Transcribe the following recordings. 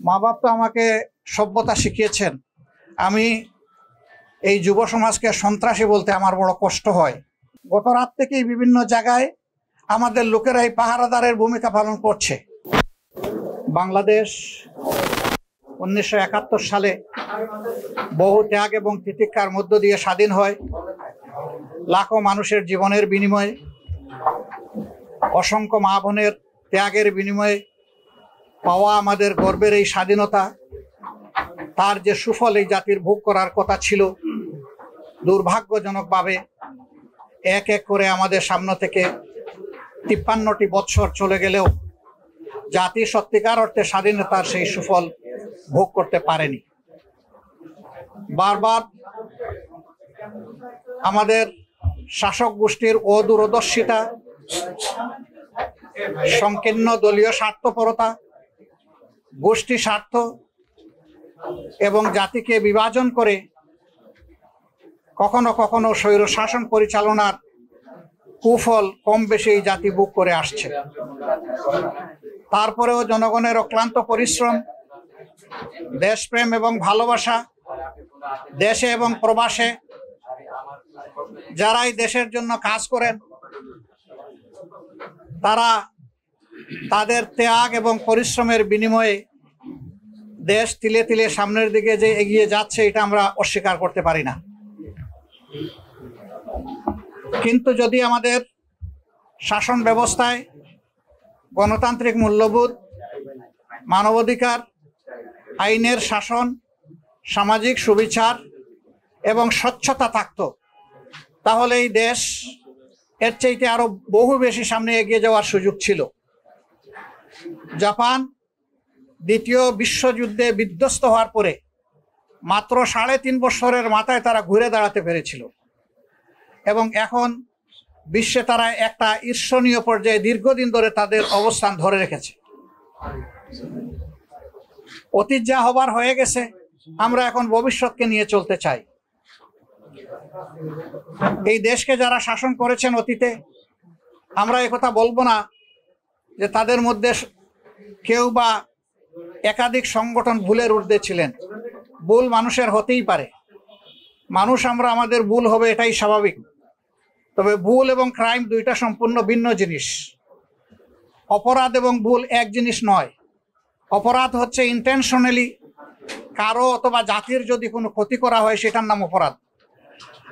মা বাপ তো আমাকে সভ্যতা শিখিয়েছেন। আমি এই যুব সমাজকে সন্ত্রাসী বলতে আমার বড় কষ্ট হয়। গত রাত থেকেই বিভিন্ন জায়গায় আমাদের লোকেরাই পাহারাদারের ভূমিকা পালন করছে। বাংলাদেশ 1971 সালে বহু ত্যাগ এবং তিতিক্ষার মধ্য দিয়ে স্বাধীন হয়। লাখো মানুষের জীবনের বিনিময়ে, অসংখ্য মা বোনের ত্যাগের বিনিময়ে পাওয়া আমাদের গর্বের এই স্বাধীনতা, তার যে সুফল এই জাতির ভোগ করার কথা ছিল, দুর্ভাগ্যজনকভাবে এক এক করে আমাদের সামনে থেকে 53টি বৎসর চলে গেলেও জাতি সত্যিকার অর্থে স্বাধীনতার সেই সুফল ভোগ করতে পারেনি। বারবার আমাদের শাসক গোষ্ঠীর অদূরদর্শিতা, সংকীর্ণ দলীয় স্বার্থপরতা, গোষ্ঠী স্বার্থ এবং জাতিকে বিভাজন করে কখনো কখনো স্বৈর শাসন পরিচালনার কুফল কম বেশি এই জাতি ভোগ করে আসছে। তারপরেও জনগণের অক্লান্ত পরিশ্রম, দেশপ্রেম এবং ভালোবাসা, দেশে এবং প্রবাসে যারাই দেশের জন্য কাজ করেন, তারা তাদের ত্যাগ এবং পরিশ্রমের বিনিময়ে দেশ তিলে তিলে সামনের দিকে যে এগিয়ে যাচ্ছে, এটা আমরা অস্বীকার করতে পারি না। কিন্তু যদি আমাদের শাসন ব্যবস্থায় গণতান্ত্রিক মূল্যবোধ, মানবাধিকার, আইনের শাসন, সামাজিক সুবিচার এবং স্বচ্ছতা থাকত, তাহলে এই দেশ এর চাইতে আরো বহু বেশি সামনে এগিয়ে যাওয়ার সুযোগ ছিল। জাপান দ্বিতীয় বিশ্বযুদ্ধে বিধ্বস্ত হওয়ার পরে মাত্র 3.5 বছরের মাথায় তারা ঘুরে দাঁড়াতে পেরেছিল এবং এখন বিশ্বে তারা একটা ঈর্ষণীয় পর্যায়ে দীর্ঘদিন ধরে তাদের অবস্থান ধরে রেখেছে। অতীত যা হবার হয়ে গেছে, আমরা এখন ভবিষ্যৎকে নিয়ে চলতে চাই। এই দেশকে যারা শাসন করেছেন অতীতে, আমরা একথা বলবো না যে তাদের মধ্যে কেউ বা একাধিক সংগঠন ভুলের ঊর্ধ্বে ছিলেন। ভুল মানুষের হতেই পারে, মানুষ আমরা, আমাদের ভুল হবে, এটাই স্বাভাবিক। তবে ভুল এবং ক্রাইম দুইটা সম্পূর্ণ ভিন্ন জিনিস। অপরাধ এবং ভুল এক জিনিস নয়। অপরাধ হচ্ছে ইন্টেনশনালি কারো অথবা জাতির যদি কোনো ক্ষতি করা হয়, সেটার নাম অপরাধ।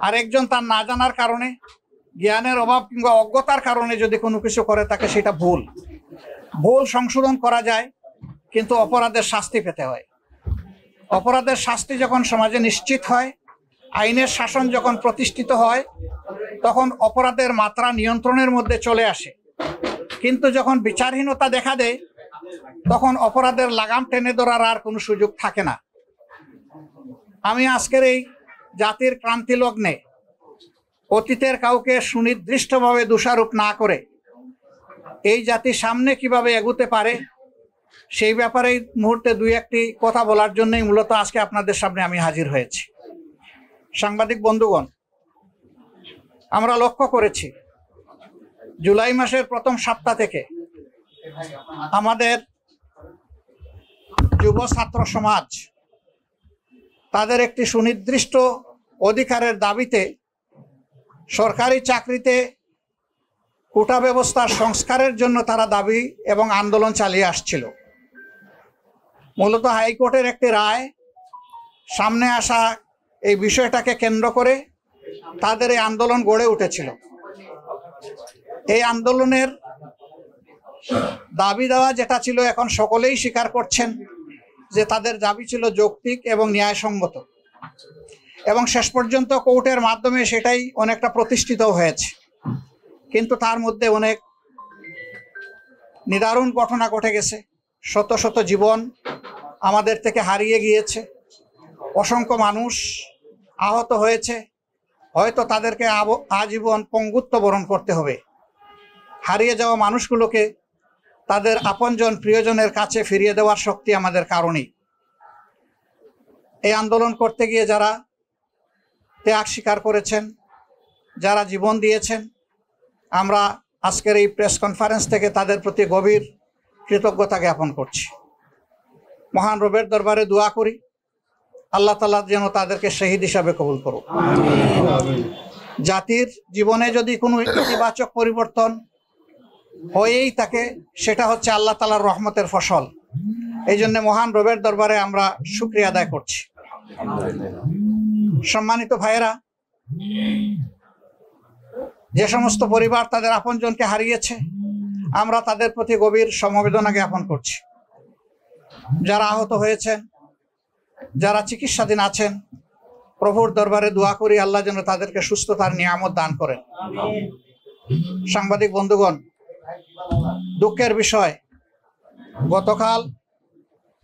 আর একজন তার না জানার কারণে, জ্ঞানের অভাব কিংবা অজ্ঞতার কারণে যদি কোনো কিছু করে থাকে, সেটা ভুল। ভুল সংশোধন করা যায়, কিন্তু অপরাধের শাস্তি পেতে হয়। অপরাধের শাস্তি যখন সমাজে নিশ্চিত হয়, আইনের শাসন যখন প্রতিষ্ঠিত হয়, তখন অপরাধের মাত্রা নিয়ন্ত্রণের মধ্যে চলে আসে। কিন্তু যখন বিচারহীনতা দেখা দেয়, তখন অপরাধের লাগাম টেনে ধরার আর কোনো সুযোগ থাকে না। আমি আজকের এই জাতির ক্রান্তি লগ্নে অতীতের কাউকে সুনির্দিষ্টভাবে দোষারোপ না করে এই জাতি সামনে কিভাবে এগোতে পারে, সেই ব্যাপারে এই মুহূর্তে দুই একটি কথা বলার জন্যই মূলত আজকে আপনাদের সামনে আমি হাজির হয়েছি। সাংবাদিক বন্ধুগণ, আমরা লক্ষ্য করেছি জুলাই মাসের প্রথম সপ্তাহ থেকে আমাদের যুব ছাত্র সমাজ তাদের একটি সুনির্দিষ্ট অধিকারের দাবিতে সরকারি চাকরিতে কোটা ব্যবস্থার সংস্কারের জন্য তারা দাবি এবং আন্দোলন চালিয়ে আসছিল। মূলত হাইকোর্টের একটি রায় সামনে আসা এই বিষয়টাকে কেন্দ্র করে তাদের এই আন্দোলন গড়ে উঠেছিল। এই আন্দোলনের দাবি দেওয়া যেটা ছিল, এখন সকলেই স্বীকার করছেন যে তাদের দাবি ছিল যৌক্তিক এবং ন্যায়সঙ্গত, এবং শেষ পর্যন্ত কোর্টের মাধ্যমে সেটাই অনেকটা প্রতিষ্ঠিত হয়েছে। কিন্তু তার মধ্যে অনেক নিদারুণ ঘটনা ঘটে গেছে। শত শত জীবন আমাদের থেকে হারিয়ে গিয়েছে, অসংখ্য মানুষ আহত হয়েছে। হয়তো তাদেরকে আজীবন পঙ্গুত্ব বরণ করতে হবে। হারিয়ে যাওয়া মানুষগুলোকে তাদের আপনজন প্রিয়জনের কাছে ফিরিয়ে দেওয়ার শক্তি আমাদের কারণেই। এই আন্দোলন করতে গিয়ে যারা ত্যাগ স্বীকার করেছেন, যারা জীবন দিয়েছেন, আমরা আজকের এই প্রেস কনফারেন্স থেকে তাদের প্রতি গভীর কৃতজ্ঞতা জ্ঞাপন করছি। মহান রবের দরবারে দোয়া করি আল্লাহ তাআলা যেন তাদেরকে শহীদ হিসাবে কবুল করুক। জাতির জীবনে যদি কোনো ইতিবাচক পরিবর্তন হয়েই থাকে, সেটা হচ্ছে আল্লাহ তাআলার রহমতের ফসল। এই জন্য মহান রবের দরবারে আমরা শুকরিয়া আদায় করছি। সম্মানিত ভাইয়েরা, যে সমস্ত পরিবার তাদের আপনজনকে হারিয়েছে, আমরা তাদের প্রতি গভীর সমবেদনা জ্ঞাপন করছি। যারা আহত হয়েছেন, যারা চিকিৎসাধীন আছেন, প্রভুর দরবারে দোয়া করি আল্লাহ যেন তাদেরকে সুস্থতার নিয়ামত দান করেন। সাংবাদিক বন্ধুগণ, দুঃখের বিষয়, গতকাল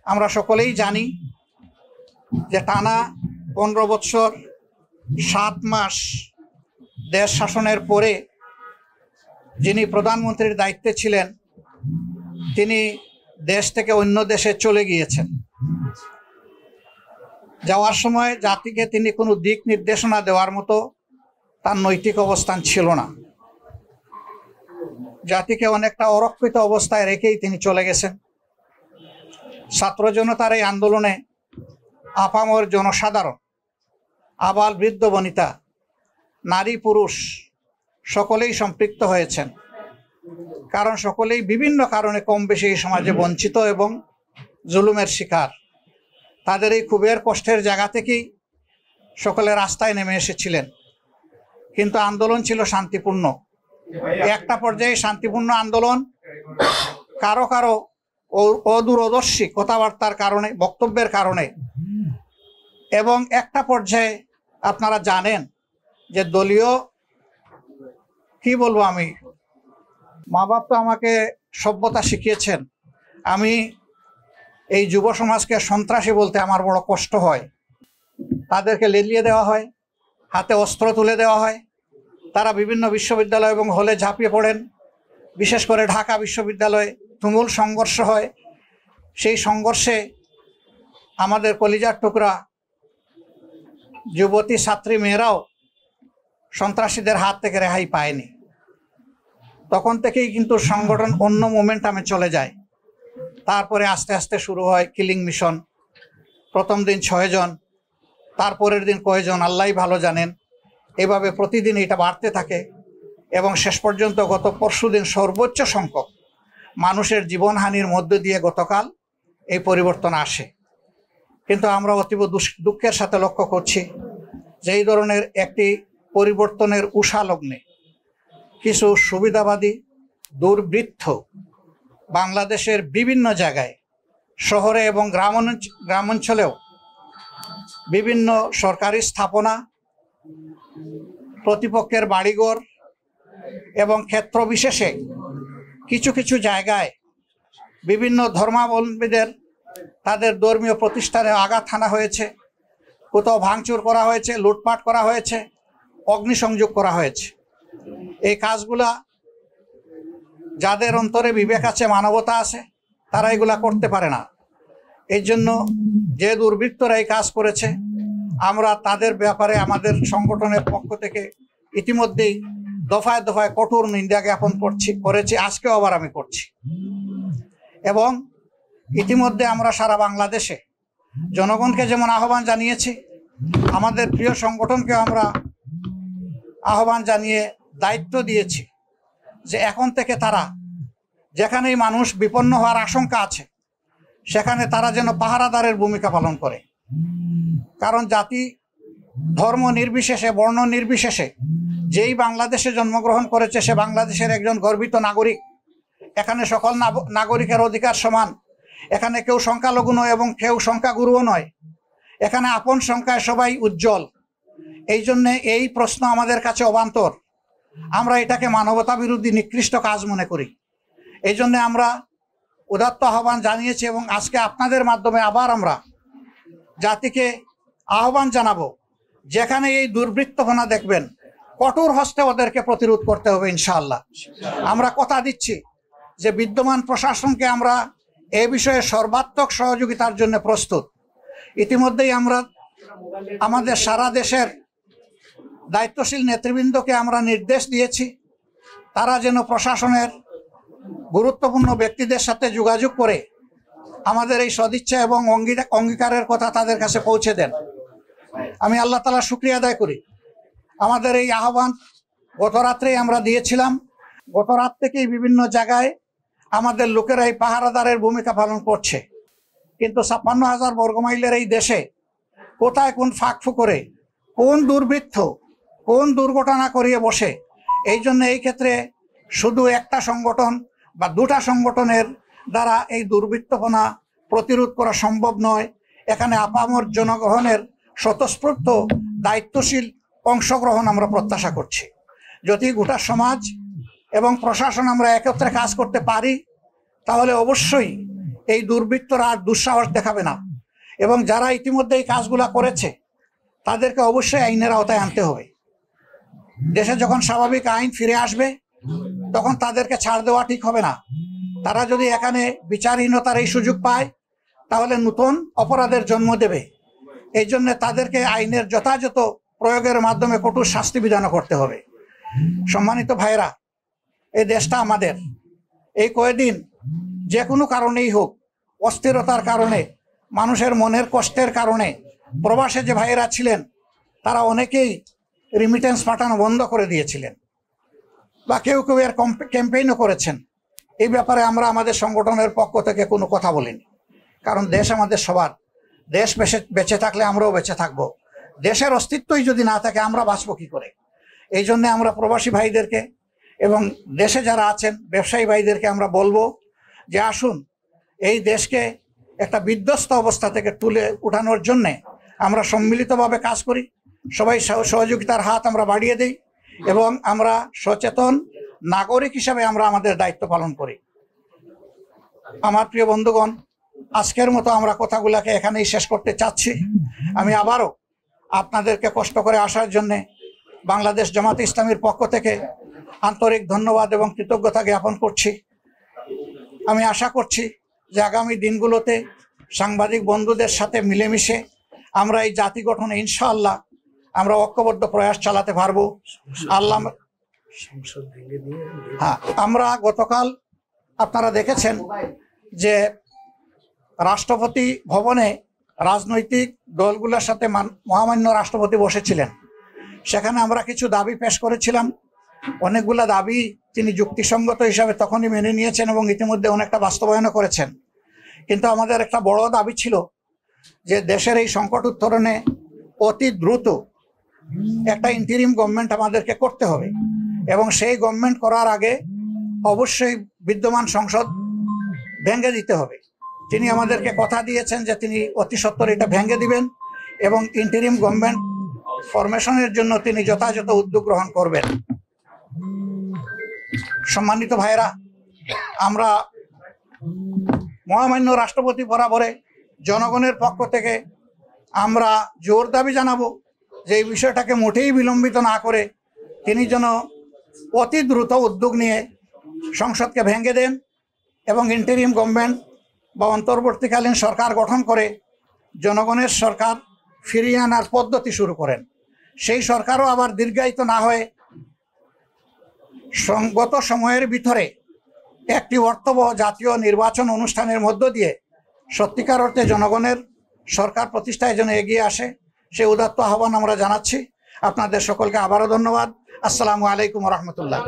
আমরা সকলেই জানি যে টানা 15 বছর 7 মাস দেশ শাসনের পরে যিনি প্রধানমন্ত্রীর দায়িত্বে ছিলেন, তিনি দেশ থেকে অন্য দেশে চলে গিয়েছেন। যাওয়ার সময় জাতিকে তিনি কোনো দিক নির্দেশনা দেওয়ার মতো তার নৈতিক অবস্থান ছিল না। জাতিকে অনেকটা অরক্ষিত অবস্থায় রেখেই তিনি চলে গেছেন। ছাত্র জনতার এই আন্দোলনে আপামর জনসাধারণ, আবাল বৃদ্ধ বনিতা, নারী পুরুষ সকলেই সম্পৃক্ত হয়েছেন। কারণ সকলেই বিভিন্ন কারণে কম বেশি এই সমাজে বঞ্চিত এবং জুলুমের শিকার। তাদের এই ক্ষোভের কষ্টের জায়গা থেকেই সকলে রাস্তায় নেমে এসেছিলেন। কিন্তু আন্দোলন ছিল শান্তিপূর্ণ। একটা পর্যায়ে শান্তিপূর্ণ আন্দোলন কারো কারো অদূরদর্শী কথাবার্তার কারণে, বক্তব্যের কারণে, এবং একটা পর্যায়ে আপনারা জানেন যে দলীয়, কি বলবো, আমি মা বাপ তো আমাকে সভ্যতা শিখিয়েছেন, আমি এই যুব সমাজকে সন্ত্রাসী বলতে আমার বড় কষ্ট হয়। তাদেরকে লেলিয়ে দেওয়া হয়, হাতে অস্ত্র তুলে দেওয়া হয়, তারা বিভিন্ন বিশ্ববিদ্যালয় এবং হলে ঝাঁপিয়ে পড়েন। বিশেষ করে ঢাকা বিশ্ববিদ্যালয়ে তুমুল সংঘর্ষ হয়। সেই সংঘর্ষে আমাদের কলিজার টুকরা যুবতী ছাত্রী মেয়েরাও সন্ত্রাসীদের হাত থেকে রেহাই পায়নি। তখন থেকেই কিন্তু সংগঠন অন্য মোমেন্টামে চলে যায়। তারপরে আস্তে আস্তে শুরু হয় কিলিং মিশন। প্রথম দিন 6 জন, তারপরের দিন কয়জন আল্লাহই ভালো জানেন। এভাবে প্রতিদিন এটা বাড়তে থাকে এবং শেষ পর্যন্ত গত পরশুদিন সর্বোচ্চ সংখ্যক মানুষের জীবনহানির মধ্য দিয়ে গতকাল এই পরিবর্তন আসে। কিন্তু আমরা অতীব দুঃখের সাথে লক্ষ্য করছি যে এই ধরনের একটি পরিবর্তনের উষালগ্নে কিছু সুবিধাবাদী দুর্বৃত্ত বাংলাদেশের বিভিন্ন জায়গায়, শহরে এবং গ্রামাঞ্চলেও বিভিন্ন সরকারি স্থাপনা, প্রতিপক্ষের বাড়িঘর এবং ক্ষেত্র বিশেষে কিছু কিছু জায়গায় বিভিন্ন ধর্মাবলম্বীদের তাদের ধর্মীয় প্রতিষ্ঠানে আঘাত হানা হয়েছে, কোথাও ভাঙচুর করা হয়েছে, লুটপাট করা হয়েছে, অগ্নিসংযোগ করা হয়েছে। এই কাজগুলা যাদের অন্তরে বিবেক আছে, মানবতা আছে, তারা এগুলা করতে পারে না। এই জন্য যে দুর্বৃত্তরা এই কাজ করেছে, আমরা তাদের ব্যাপারে আমাদের সংগঠনের পক্ষ থেকে ইতিমধ্যেই দফায় দফায় কঠোর নিন্দা জ্ঞাপন করেছি, আজকেও আবার আমি করছি। এবং ইতিমধ্যে আমরা সারা বাংলাদেশে জনগণকে যেমন আহ্বান জানিয়েছি, আমাদের প্রিয় সংগঠনকেও আমরা আহ্বান জানিয়ে দায়িত্ব দিয়েছি যে এখন থেকে তারা যেখানেই মানুষ বিপন্ন হওয়ার আশঙ্কা আছে সেখানে তারা যেন পাহারাদারের ভূমিকা পালন করে। কারণ জাতি, ধর্ম নির্বিশেষে, বর্ণ নির্বিশেষে যেই বাংলাদেশে জন্মগ্রহণ করেছে সে বাংলাদেশের একজন গর্বিত নাগরিক। এখানে সকল নাগরিকের অধিকার সমান। এখানে কেউ সংখ্যালঘু নয় এবং কেউ সংখ্যাগুরুও নয়। এখানে আপন সংখ্যায় সবাই উজ্জ্বল। এই জন্যে এই প্রশ্ন আমাদের কাছে অবান্তর। আমরা এটাকে মানবতা বিরোধী নিকৃষ্ট কাজ মনে করি। এই জন্যে আমরা উদাত্ত আহ্বান জানিয়েছি এবং আজকে আপনাদের মাধ্যমে আবার আমরা জাতিকে আহ্বান জানাবো, যেখানে এই দুর্বৃত্তপনা দেখবেন কঠোর হস্তে ওদেরকে প্রতিরোধ করতে হবে ইনশাআল্লাহ। আমরা কথা দিচ্ছি যে বিদ্যমান প্রশাসনকে আমরা এ বিষয়ে সর্বাত্মক সহযোগিতার জন্য প্রস্তুত। ইতিমধ্যেই আমরা আমাদের সারা দেশের দায়িত্বশীল নেতৃবৃন্দকে আমরা নির্দেশ দিয়েছি তারা যেন প্রশাসনের গুরুত্বপূর্ণ ব্যক্তিদের সাথে যোগাযোগ করে আমাদের এই সদিচ্ছা এবং অঙ্গীকারের কথা তাদের কাছে পৌঁছে দেন। আমি আল্লাহ তাআলার শুকরিয়া আদায় করি। আমাদের এই আহ্বান গত রাত্রেই আমরা দিয়েছিলাম। গত রাত থেকেই বিভিন্ন জায়গায় আমাদের লোকেরা এই পাহারাদারের ভূমিকা পালন করছে, কিন্তু ৫৬,০০০ বর্গমাইলের এই দেশে কোথায় কোন ফাঁক ফুকরে কোন দুর্বৃত্ত কোন দুর্ঘটনা করিয়ে বসে। এই জন্য এই ক্ষেত্রে শুধু একটা সংগঠন বা দুটা সংগঠনের দ্বারা এই দুর্বৃত্তপনা প্রতিরোধ করা সম্ভব নয়। এখানে আপামর জনগণের স্বতঃস্ফূর্ত দায়িত্বশীল অংশগ্রহণ আমরা প্রত্যাশা করছি। যদি গোটা সমাজ এবং প্রশাসন আমরা একত্রে কাজ করতে পারি, তাহলে অবশ্যই এই দুর্বৃত্তরা আর দুঃসাহস দেখাবে না, এবং যারা ইতিমধ্যে এই কাজগুলা করেছে তাদেরকে অবশ্যই আইনের আওতায় আনতে হবে। দেশে যখন স্বাভাবিক আইন ফিরে আসবে তখন তাদেরকে ছাড় দেওয়া ঠিক হবে না। তারা যদি এখানে বিচারহীনতার এই সুযোগ পায় তাহলে নতুন অপরাধের জন্ম দেবে। এই জন্য তাদেরকে আইনের যথাযথ প্রয়োগের মাধ্যমে কঠোর শাস্তি বিধান করতে হবে। সম্মানিত ভাইরা, এই দেশটা আমাদের। এই কয়েকদিন যে কোনো কারণেই হোক, অস্থিরতার কারণে, মানুষের মনের কষ্টের কারণে প্রবাসে যে ভাইয়েরা ছিলেন তারা অনেকেই রিমিটেন্স পাঠানো বন্ধ করে দিয়েছিলেন, বা কেউ কেউ এর ক্যাম্পেইনও করেছেন। এই ব্যাপারে আমরা আমাদের সংগঠনের পক্ষ থেকে কোনো কথা বলিনি, কারণ দেশ আমাদের সবার। দেশ বেঁচে থাকলে আমরাও বেঁচে থাকবো। দেশের অস্তিত্বই যদি না থাকে আমরা বাঁচবো কি করে? এই জন্য আমরা প্রবাসী ভাইদেরকে এবং দেশে যারা আছেন ব্যবসায়ী ভাইদেরকে আমরা বলবো যে আসুন, এই দেশকে একটা বিধ্বস্ত অবস্থা থেকে তুলে উঠানোর জন্যে আমরা সম্মিলিতভাবে কাজ করি। সবাই সহযোগিতার হাত আমরা বাড়িয়ে দিই এবং আমরা সচেতন নাগরিক হিসাবে আমরা আমাদের দায়িত্ব পালন করি। আমার প্রিয় বন্ধুগণ, আজকের মতো আমরা কথাগুলোকে এখানেই শেষ করতে চাচ্ছি। আমি আবারও আপনাদেরকে কষ্ট করে আসার জন্যে বাংলাদেশ জামাতে ইসলামীর পক্ষ থেকে আন্তরিক ধন্যবাদ এবং কৃতজ্ঞতা জ্ঞাপন করছি। আমি আশা করছি যে আগামী দিনগুলোতে সাংবাদিক বন্ধুদের সাথে মিলেমিশে আমরা এই জাতি গঠনে ইনশাআল্লাহ আমরা ঐক্যবদ্ধ প্রয়াস চালাতে পারবো। আল্লাহ। হ্যাঁ, আমরা গতকাল আপনারা দেখেছেন যে রাষ্ট্রপতি ভবনে রাজনৈতিক দলগুলোর সাথে মহামান্য রাষ্ট্রপতি বসেছিলেন। সেখানে আমরা কিছু দাবি পেশ করেছিলাম। অনেকগুলা দাবি তিনি যুক্তিসঙ্গত হিসাবে তখনই মেনে নিয়েছেন এবং ইতিমধ্যে অনেকটা বাস্তবায়নও করেছেন। কিন্তু আমাদের একটা বড় দাবি ছিল যে দেশের এই সংকট উত্তরণে অতি দ্রুত একটা ইন্টারিম গভর্নমেন্ট আমাদেরকে করতে হবে, এবং সেই গভর্নমেন্ট করার আগে অবশ্যই বিদ্যমান সংসদ ভেঙে দিতে হবে। তিনি আমাদেরকে কথা দিয়েছেন যে তিনি অতি সত্বর এটা ভেঙে দিবেন এবং ইন্টারিম গভর্নমেন্ট ফরমেশনের জন্য তিনি যথাযথ উদ্যোগ গ্রহণ করবেন। সম্মানিত ভাইয়েরা, আমরা মহামান্য রাষ্ট্রপতি বরাবরে জনগণের পক্ষ থেকে আমরা জোর দাবি জানাবো যে এই বিষয়টাকে মোটেই বিলম্বিত না করে তিনি যেন অতি দ্রুত উদ্যোগ নিয়ে সংসদকে ভেঙে দেন এবং ইন্টারিম গভর্নমেন্ট বা অন্তর্বর্তীকালীন সরকার গঠন করে জনগণের সরকার ফিরিয়ে আনার পদ্ধতি শুরু করেন। সেই সরকারও আবার দীর্ঘায়িত না হয়ে সঙ্গত সময়ের ভিতরে একটি অর্থবহ জাতীয় নির্বাচন অনুষ্ঠানের মধ্য দিয়ে সত্যিকার অর্থে জনগণের সরকার প্রতিষ্ঠায় যেন এগিয়ে আসে, সেই উদাত্ত আহ্বান আমরা জানাচ্ছি। আপনাদের সকলকে আবারও ধন্যবাদ। আসসালামু আলাইকুম রহমতুল্লাহ।